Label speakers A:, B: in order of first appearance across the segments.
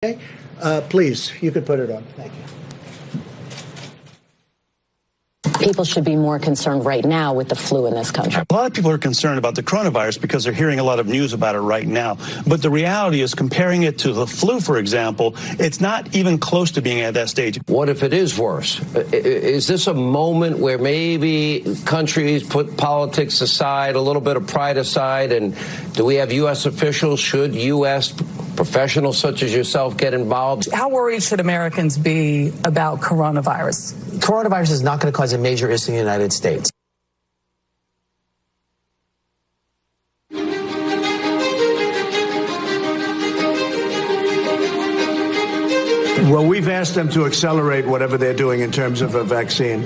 A: Okay. Please, you could put it on. Thank you.
B: People should be more concerned right now with the flu in this country.
C: A lot of people are concerned about the coronavirus because they're hearing a lot of news about it right now. But the reality is, comparing it to the flu, for example, it's not even close to being at that stage.
D: What if it is worse? Is this a moment where maybe countries put politics aside, a little bit of pride aside, and do we have U.S. officials, should U.S. professionals such as yourself get involved?
E: How worried should Americans be about coronavirus?
F: Coronavirus is not going to cause a major issue in the United States.
A: Well, we've asked them to accelerate whatever they're doing in terms of a vaccine.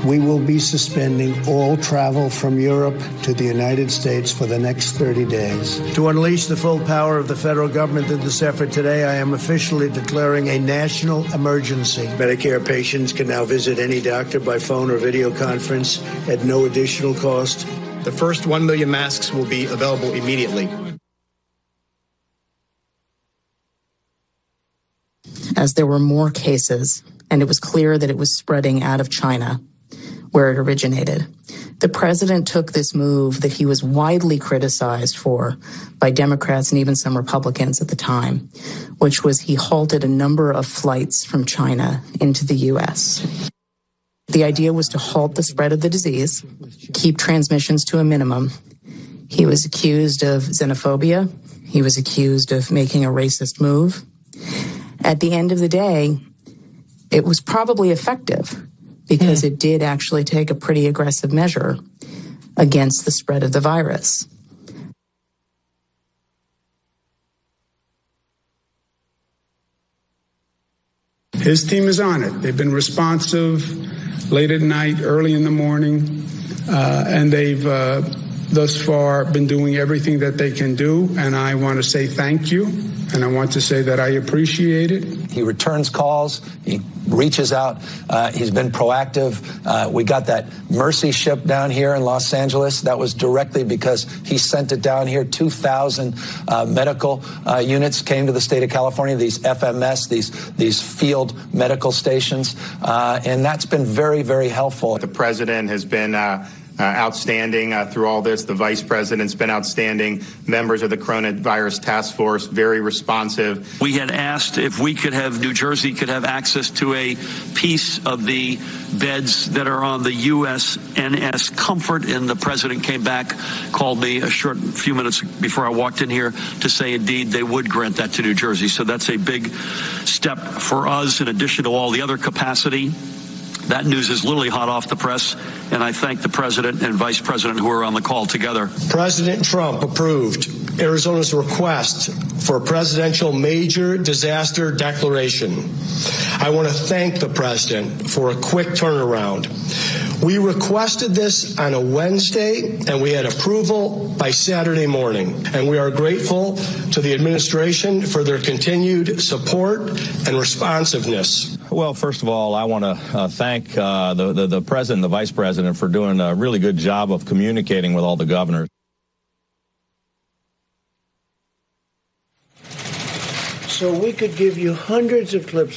A: We will be suspending all travel from Europe to the United States for the next 30 days. To unleash the full power of the federal government in this effort today, I am officially declaring a national emergency. Medicare patients can now visit any doctor by phone or video conference at no additional cost.
G: The first 1 million masks will be available immediately.
H: As there were more cases, and it was clear that it was spreading out of China, where it originated, the president took this move that he was widely criticized for by Democrats and even some Republicans at the time, which was he halted a number of flights from China into the U.S. The idea was to halt the spread of the disease, keep transmissions to a minimum. He was accused of xenophobia. He was accused of making a racist move. At the end of the day, it was probably effective because it did actually take a pretty aggressive measure against the spread of the virus.
I: His team is on it. They've been responsive late at night, early in the morning, and they've thus far been doing everything that they can do, and I want to say thank you, and I want to say that I appreciate it.
J: He returns calls, he reaches out, he's been proactive. We got that Mercy ship down here in Los Angeles. That was directly because he sent it down here. 2,000 medical units came to the state of California, these FMS, these field medical stations, and that's been very, very helpful.
K: The president has been outstanding through all this. The vice president's been outstanding. Members of the coronavirus task force, very responsive.
C: We had asked if we could have, New Jersey could have access to a piece of the beds that are on the USNS Comfort, and the president came back, called me a short few minutes before I walked in here to say indeed they would grant that to New Jersey. So that's a big step for us in addition to all the other capacity. That news is literally hot off the press, and I thank the president and vice president who are on the call together.
L: President Trump approved Arizona's request for a presidential major disaster declaration. I want to thank the president for a quick turnaround. We requested this on a Wednesday, and we had approval by Saturday morning. And we are grateful to the administration for their continued support and responsiveness.
M: Well, first of all, I want to thank the president and the vice president for doing a really good job of communicating with all the governors.
A: So we could give you hundreds of clips like